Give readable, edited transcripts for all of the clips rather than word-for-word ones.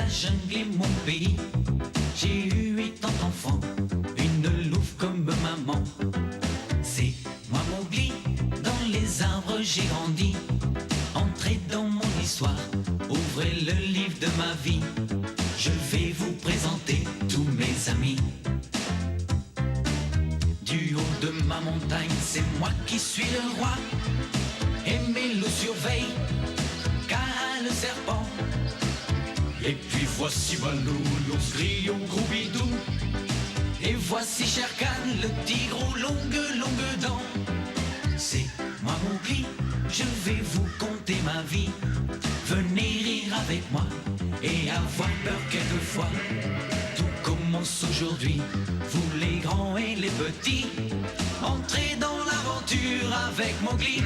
la jungle est mon pays. J'ai eu 80 enfants, une louve comme maman. C'est moi Mowgli, dans les arbres j'ai grandi. Entrez dans mon histoire, ouvrez le livre de ma vie. Je vais vous présenter tous mes amis. Du haut de ma montagne, c'est moi qui suis le roi. Et mes loups surveillent, car le serpent. Et puis voici Balou, l'ours grillon gros bidou. Et voici Shere Khan, le tigre aux longues dents. C'est moi Mowgli, je vais vous conter ma vie. Venez rire avec moi et avoir peur quelquefois. Tout commence aujourd'hui, vous les grands et les petits. Entrez dans l'aventure avec Mowgli.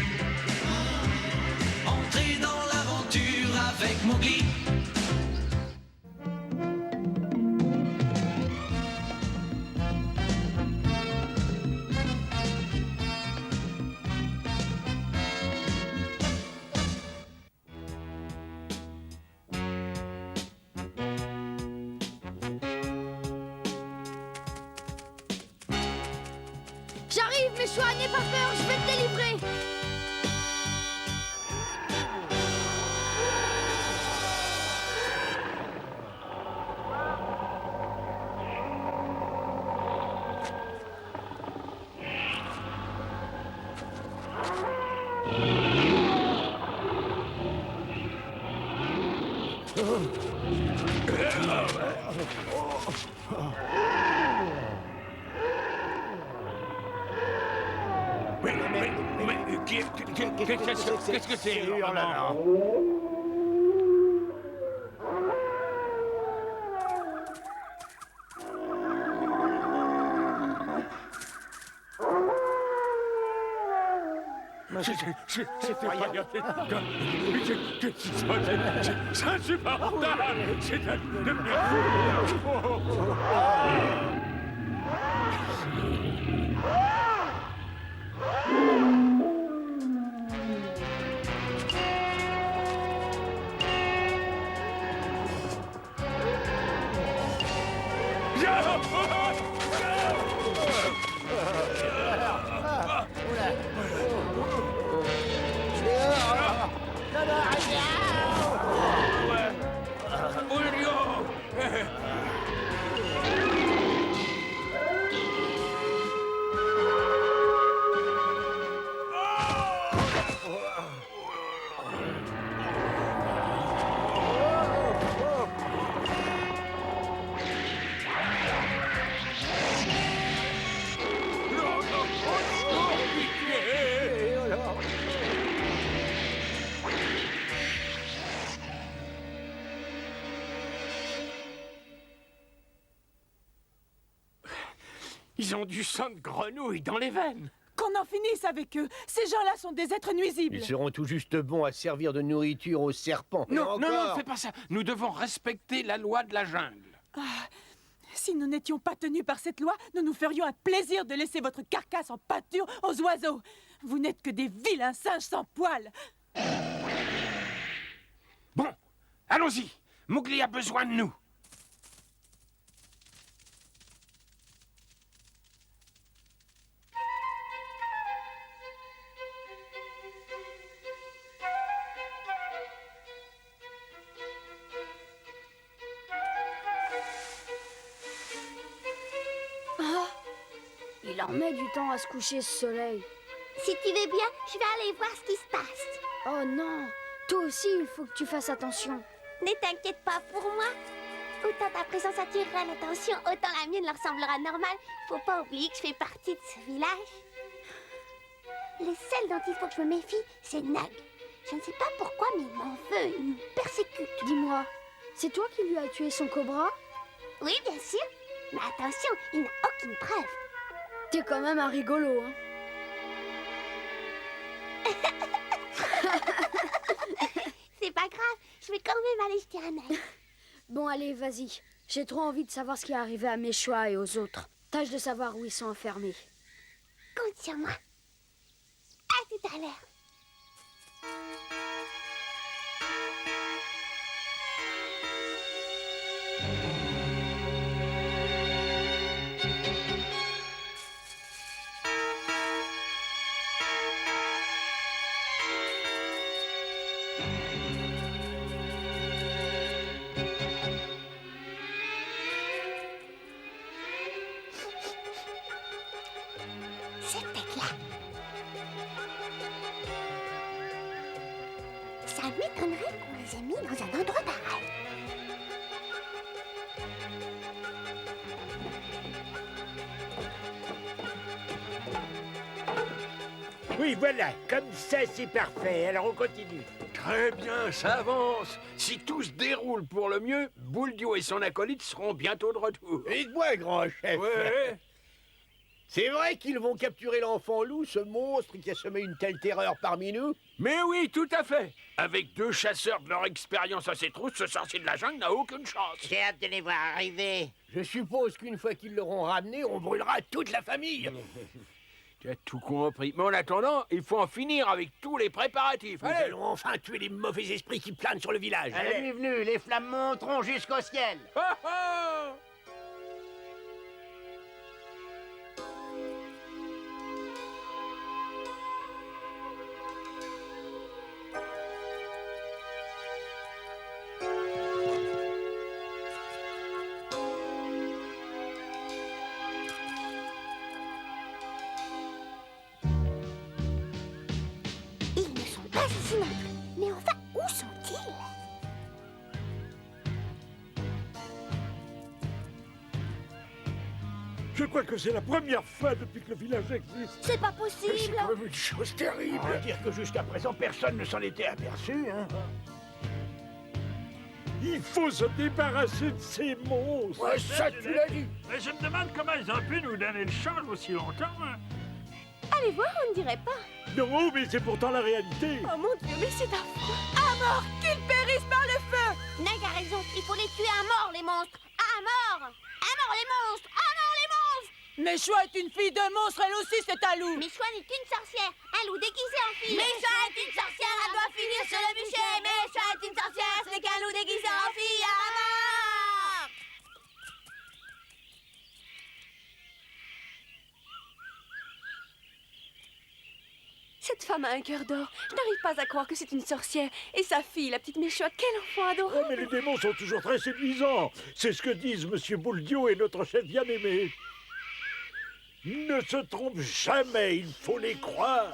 Entrez dans l'aventure avec Mowgli. J'arrive, Meshwa, n'aie pas peur, je vais te délivrer. Qu'est-ce que c'est? Oh là là. C'est incroyable. C'est insupportable. C'est devenu fou. Ils ont du sang de grenouille dans les veines. Qu'on en finisse avec eux. Ces gens-là sont des êtres nuisibles. Ils seront tout juste bons à servir de nourriture aux serpents. Non, non, fais pas ça. Nous devons respecter la loi de la jungle. Si nous n'étions pas tenus par cette loi, nous nous ferions un plaisir de laisser votre carcasse en pâture aux oiseaux. Vous n'êtes que des vilains singes sans poils. Bon, allons-y. Mowgli a besoin de nous. Il en met du temps à se coucher, ce soleil. Si tu veux bien, je vais aller voir ce qui se passe. Oh non, toi aussi, il faut que tu fasses attention. Ne t'inquiète pas pour moi. Autant ta présence attirera l'attention, autant la mienne leur semblera normale. Faut pas oublier que je fais partie de ce village. Le seul dont il faut que je me méfie, c'est Nug. Je ne sais pas pourquoi, mais il m'en veut, il me persécute. Dis-moi, c'est toi qui lui as tué son cobra? Oui, bien sûr. Mais attention, il n'a aucune preuve. T'es quand même un rigolo, hein. C'est pas grave, je vais quand même aller jeter un œil. Bon, allez, vas-y. J'ai trop envie de savoir ce qui est arrivé à Meshwa et aux autres. Tâche de savoir où ils sont enfermés. Compte sur moi. À tout à l'heure. Ça m'étonnerait qu'on les ait mis dans un endroit pareil. Oui, voilà, comme ça, c'est parfait. Alors, on continue. Très bien, ça avance. Si tout se déroule pour le mieux, Bouldio et son acolyte seront bientôt de retour. Dites-moi, grand chef. Ouais. C'est vrai qu'ils vont capturer l'enfant loup, ce monstre qui a semé une telle terreur parmi nous? Mais oui, tout à fait. Avec 2 chasseurs de leur expérience à ses trousses, ce sorcier de la jungle n'a aucune chance. J'ai hâte de les voir arriver. Je suppose qu'une fois qu'ils l'auront ramené, on brûlera toute la famille. Tu as tout compris. Mais en attendant, il faut en finir avec tous les préparatifs. Nous Allez. allons enfin tuer les mauvais esprits qui planent sur le village. La nuit venue, les flammes monteront jusqu'au ciel. Ah, ah. Ils ne sont pas ici non plus. Mais enfin, où sont-ils? Je crois que c'est la première fois depuis que le village existe. C'est pas possible. quand même une chose terrible. On va dire que jusqu'à présent, personne ne s'en était aperçu. Hein. Il faut se débarrasser de ces monstres. Ouais, ça, tu l'as dit. Mais je me demande comment ils ont pu nous donner le change aussi longtemps. Hein. Allez voir, on ne dirait pas. Non, mais c'est pourtant la réalité. Oh mon Dieu, mais c'est affreux. À mort, qu'ils périssent par le feu. Nag a raison. Il faut les tuer à mort, les monstres. À mort. À mort, les monstres. À mort, les monstres. Méchoua est une fille de monstre, elle aussi c'est un loup. Méchoua n'est qu'une sorcière. Un loup déguisé en fille. Méchoua est une sorcière. Elle doit finir sur le bûcher. Méchoua est une sorcière. Ce n'est qu'un loup déguisé en fille. À mort. Cette femme a un cœur d'or. Je n'arrive pas à croire que c'est une sorcière. Et sa fille, la petite Méchoua, quel enfant Oh, adorable. mais les démons sont toujours très séduisants. C'est ce que disent Monsieur Bouldio et notre chef bien-aimé. Ils ne se trompent jamais, il faut les croire.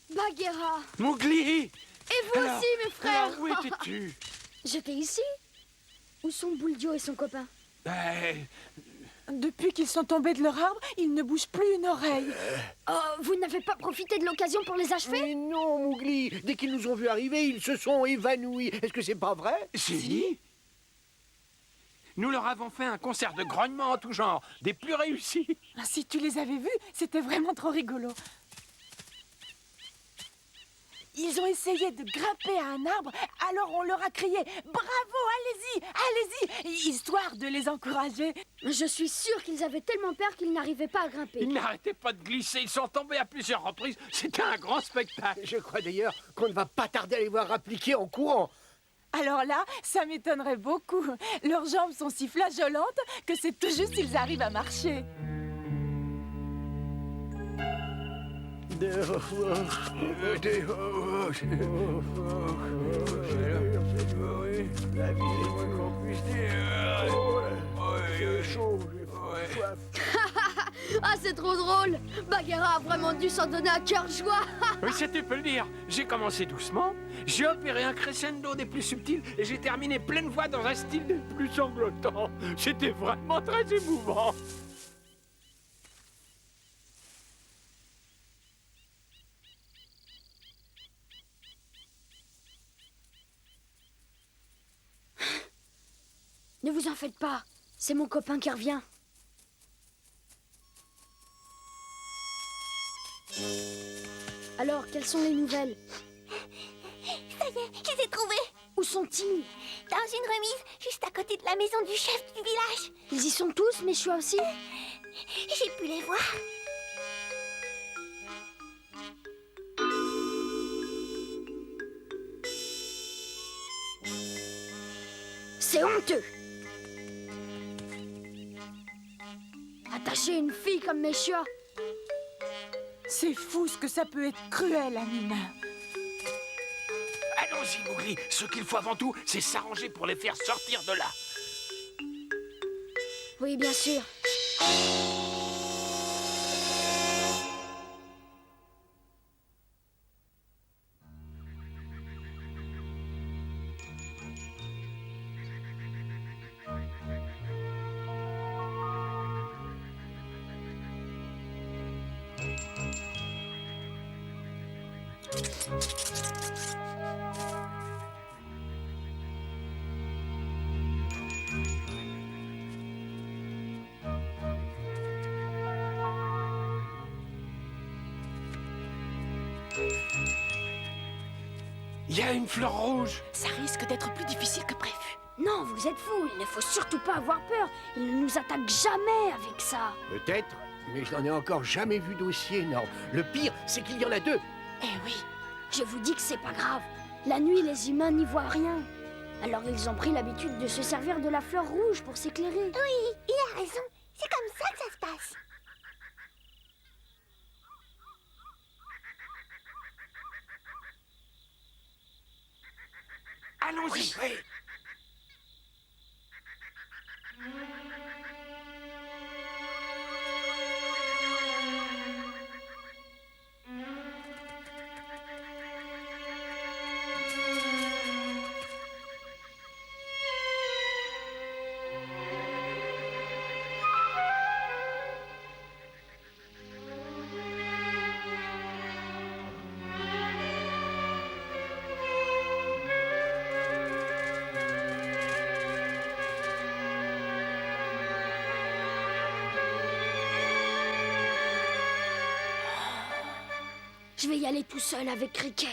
Bagheera! Mowgli! Et vous Alors- aussi, mes frères! Alors, où étais-tu? J'étais ici. Où sont Bouldio et son copain? Ben, Depuis qu'ils sont tombés de leur arbre, ils ne bougent plus une oreille. Oh, vous n'avez pas profité de l'occasion pour les achever? Mais non, Mowgli. Dès qu'ils nous ont vus arriver, ils se sont évanouis. Est-ce que c'est pas vrai? si. Nous leur avons fait un concert de grognements en tout genre, des plus réussis. Ah, si tu les avais vus, c'était vraiment trop rigolo. Ils ont essayé de grimper à un arbre, alors on leur a crié « Bravo, allez-y, allez-y !» histoire de les encourager. Je suis sûre qu'ils avaient tellement peur qu'ils n'arrivaient pas à grimper. Ils n'arrêtaient pas de glisser, ils sont tombés à plusieurs reprises. C'était un grand spectacle. Je crois d'ailleurs qu'on ne va pas tarder à les voir appliquer en courant. Alors là, ça m'étonnerait beaucoup. Leurs jambes sont si flageolantes que c'est tout juste s'ils arrivent à marcher. Ah, c'est trop drôle! Bagheera a vraiment dû s'en donner à cœur joie! Oui, ça tu peux le dire. J'ai commencé doucement, j'ai opéré un crescendo des plus subtils et j'ai terminé pleine voix dans un style des plus sanglotants. C'était vraiment très émouvant. Ne vous en faites pas, c'est mon copain qui revient. Alors, quelles sont les nouvelles? Ça y est, je les ai trouvés. Où sont-ils? Dans une remise, juste à côté de la maison du chef du village. Ils y sont tous, Méchoua aussi? J'ai pu les voir. C'est honteux! Attacher une fille comme Méchoua? C'est fou ce que ça peut être cruel, un humain. Allons-y, Mowgli. Ce qu'il faut avant tout, c'est s'arranger pour les faire sortir de là. Oui, bien sûr. Il y a une fleur rouge. Ça risque d'être plus difficile que prévu. Non, vous êtes fous. Il ne faut surtout pas avoir peur. Il ne nous attaque jamais avec ça. Peut-être, mais je n'en ai encore jamais vu d'aussi énorme. Le pire, c'est qu'il y en a deux. Eh oui. Je vous dis que c'est pas grave. La nuit, les humains n'y voient rien. Alors ils ont pris l'habitude de se servir de la fleur rouge pour s'éclairer. Oui, il a raison. C'est comme ça que ça se passe. Allons-y. Oui. Je vais y aller tout seul avec Cricket.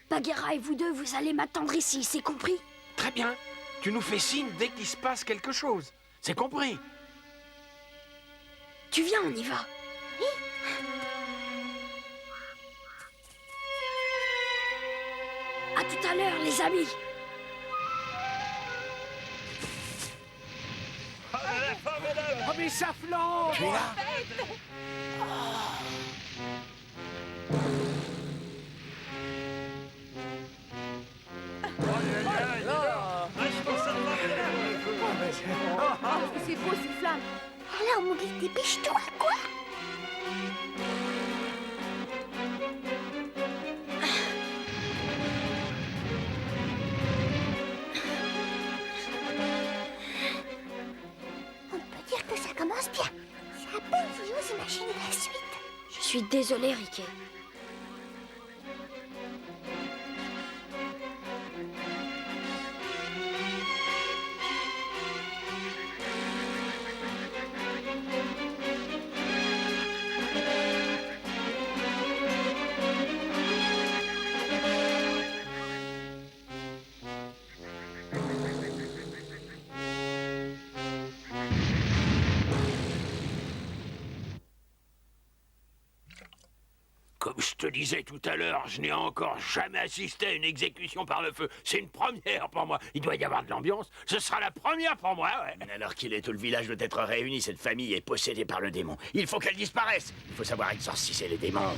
Bagheera et vous deux, vous allez m'attendre ici, c'est compris? Très bien. Tu nous fais signe dès qu'il se passe quelque chose. C'est compris. Tu viens, on y va. À tout à l'heure, les amis. Oh, mais ça flambe. C'est beau, ces flammes. Alors, Mowgli, dépêche-toi, quoi. On peut dire que ça commence bien. C'est à peine si j'ose imaginer la suite. Je suis désolé, Ricky. Comme je te disais tout à l'heure, je n'ai encore jamais assisté à une exécution par le feu. C'est une première pour moi. Il doit y avoir de l'ambiance. Ce sera la première pour moi, ouais. Alors qu'il est, tout le village doit être réuni. Cette famille est possédée par le démon. Il faut qu'elle disparaisse. Il faut savoir exorciser les démons.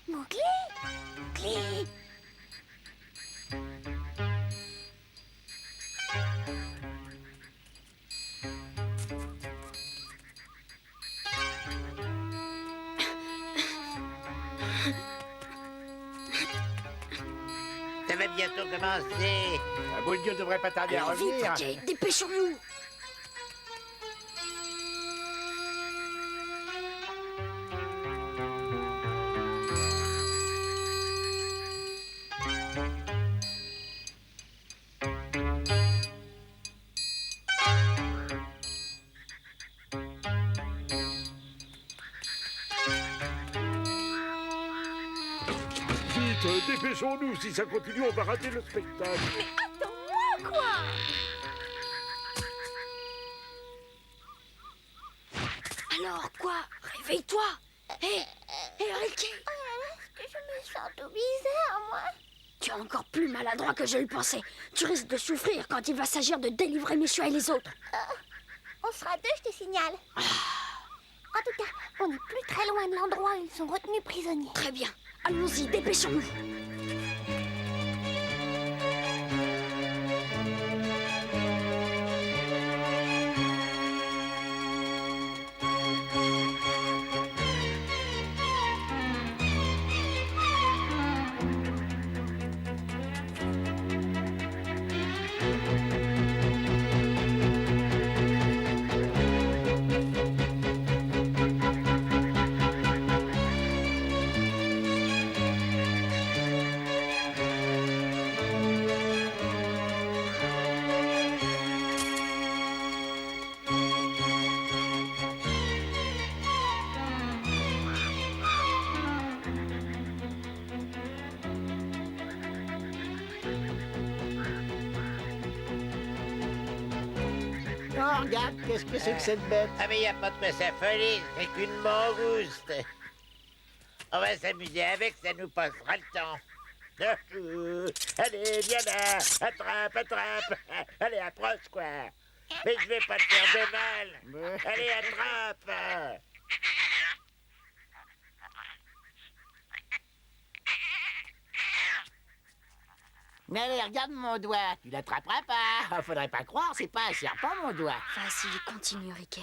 Mowgli, Mowgli. Ça va bientôt commencer. Bouldio devrait pas tarder à Alors vite, revenir. ok, dépêchons-nous. Vite, dépêchons-nous. Si ça continue, on va rater le spectacle. Attends-moi, quoi. Alors quoi? Réveille-toi. Hé, Ricky. Oh là là, est-ce que je me sens tout bizarre, moi? Tu es encore plus maladroit que je le pensais. Tu risques de souffrir quand il va s'agir de délivrer Meshua et les autres. On sera deux, je te signale. En tout cas, on n'est plus très loin de l'endroit où ils sont retenus prisonniers. Très bien. Allons-y, dépêchons-nous. Oh, regarde, qu'est-ce que c'est que cette bête? Ah mais y a pas de quoi s'affoler, c'est qu'une mangouste. On va s'amuser avec, ça nous passera le temps. Allez, viens là, attrape, attrape. Allez, approche, quoi. Mais je vais pas te faire de mal. Allez, attrape. Allez, regarde mon doigt. Tu l'attraperas pas. Faudrait pas croire, c'est pas un serpent, mon doigt. Vas-y, continue, Riquet.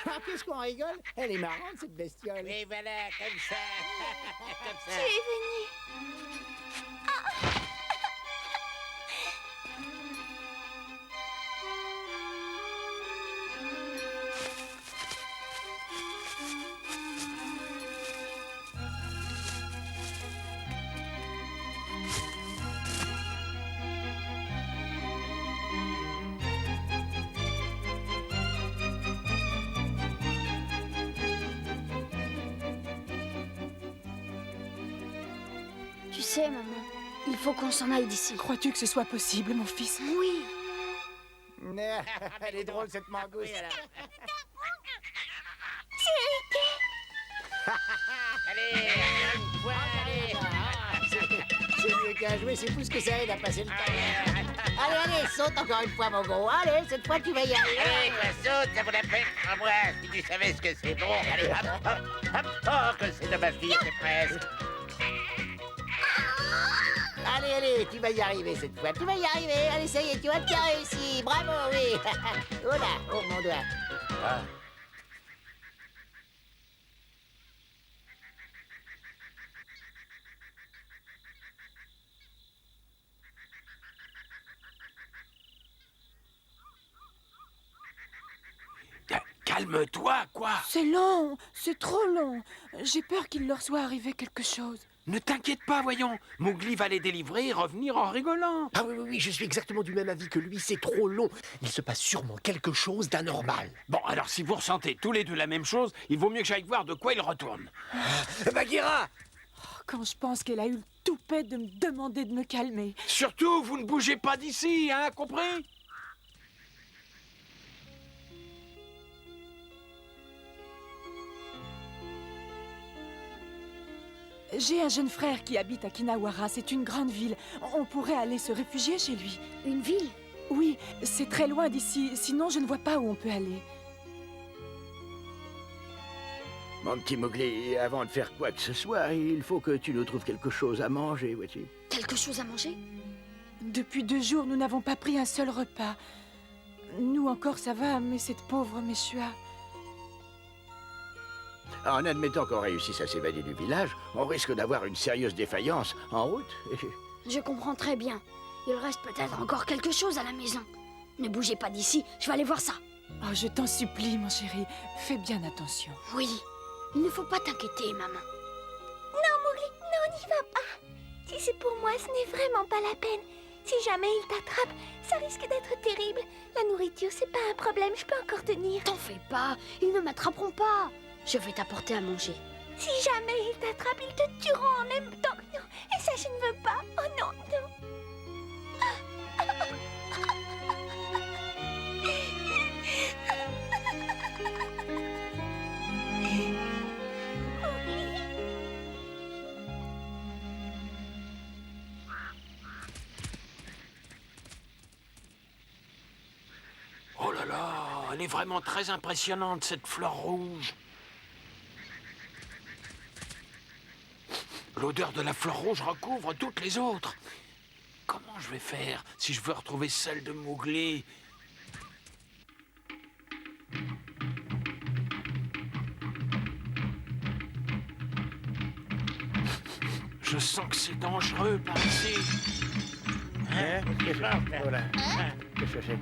Ah, qu'est-ce qu'on rigole? Elle est marrante, cette bestiole. Et voilà, comme ça. Comme Tu ça. es venu. Tu sais, maman, il faut qu'on s'en aille d'ici. Crois-tu que ce soit possible, mon fils? Oui. Elle est drôle, cette mangouste. Allez, une fois, allez. C'est mieux qu'à jouer, c'est plus que ça aide à passer le temps. Allez, allez, saute encore une fois, mon gros. Allez, cette fois, tu vas y arriver. Allez, quoi, saute, ça vaut la peine pour moi. Si tu savais ce que c'est bon. Allez, hop, hop, hop. Oh, que c'est de ma fille, c'est presque. Allez, allez, tu vas y arriver cette fois. Tu vas y arriver. Allez, ça y est, tu as bien réussi. Bravo, oui. Oh là, oh mon doigt. Ah. Calme-toi, quoi. C'est long, c'est trop long. J'ai peur qu'il leur soit arrivé quelque chose. Ne t'inquiète pas, voyons. Mowgli va les délivrer et revenir en rigolant. Ah oui, oui, oui, je suis exactement du même avis que lui, c'est trop long. Il se passe sûrement quelque chose d'anormal. Bon, alors si vous ressentez tous les deux la même chose, il vaut mieux que j'aille voir de quoi il retourne. Bagheera! Quand je pense qu'elle a eu le toupet de me demander de me calmer. Surtout, vous ne bougez pas d'ici, hein, compris? J'ai un jeune frère qui habite à Kinawara, c'est une grande ville. On pourrait aller se réfugier chez lui. Une ville? Oui, c'est très loin d'ici, sinon je ne vois pas où on peut aller. Mon petit Mowgli, avant de faire quoi que ce soit, il faut que tu nous trouves quelque chose à manger, vois-tu. Quelque chose à manger? Depuis 2 jours, nous n'avons pas pris un seul repas. Nous encore ça va, mais cette pauvre Meshua... En admettant qu'on réussisse à s'évader du village, on risque d'avoir une sérieuse défaillance en route. Je comprends très bien. Il reste peut-être encore quelque chose à la maison. Ne bougez pas d'ici, je vais aller voir ça. Oh, je t'en supplie, mon chéri. Fais bien attention. Oui, il ne faut pas t'inquiéter, maman. Non, Mowgli, non, n'y va pas. Si c'est pour moi, ce n'est vraiment pas la peine. Si jamais il t'attrape, ça risque d'être terrible. La nourriture, c'est pas un problème, je peux encore tenir. T'en fais pas, ils ne m'attraperont pas. Je vais t'apporter à manger. Si jamais ils t'attrapent, ils te tueront en même temps. Non, et ça, je ne veux pas. Oh non, non. Oh là là, elle est vraiment très impressionnante, cette fleur rouge. L'odeur de la fleur rouge recouvre toutes les autres. Comment je vais faire si je veux retrouver celle de Mowgli? Je sens que c'est dangereux par ici. Hein? Voilà. Qu'est-ce que c'est?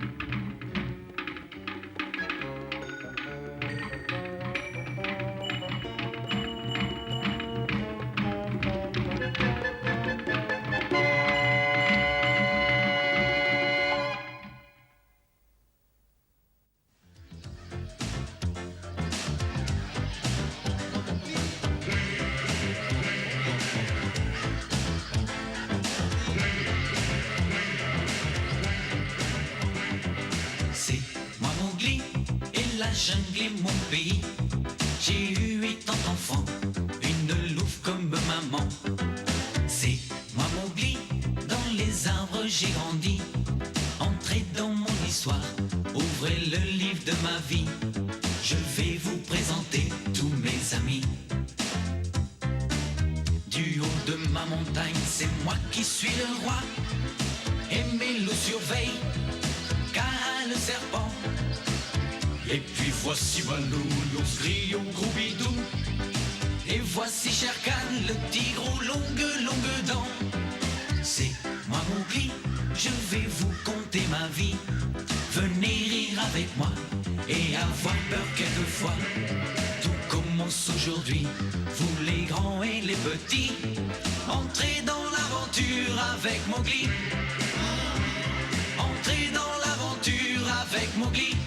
La jungle est mon pays. J'ai eu 8 ans d'enfant, une louve comme maman. C'est moi Mowgli, dans les arbres j'ai grandi. Entrez dans mon histoire, ouvrez le livre de ma vie. Je vais vous présenter tous mes amis. Du haut de ma montagne, c'est moi qui suis le roi. Et mes loups surveillent, car le serpent. Et puis voici Balou, l'ours gris au gros bidou. Et voici Shere Khan, le tigre aux longues dents. C'est moi Mowgli, je vais vous conter ma vie. Venez rire avec moi et avoir peur quelquefois. Tout commence aujourd'hui, vous les grands et les petits. Entrez dans l'aventure avec Mowgli. Entrez dans l'aventure avec Mowgli.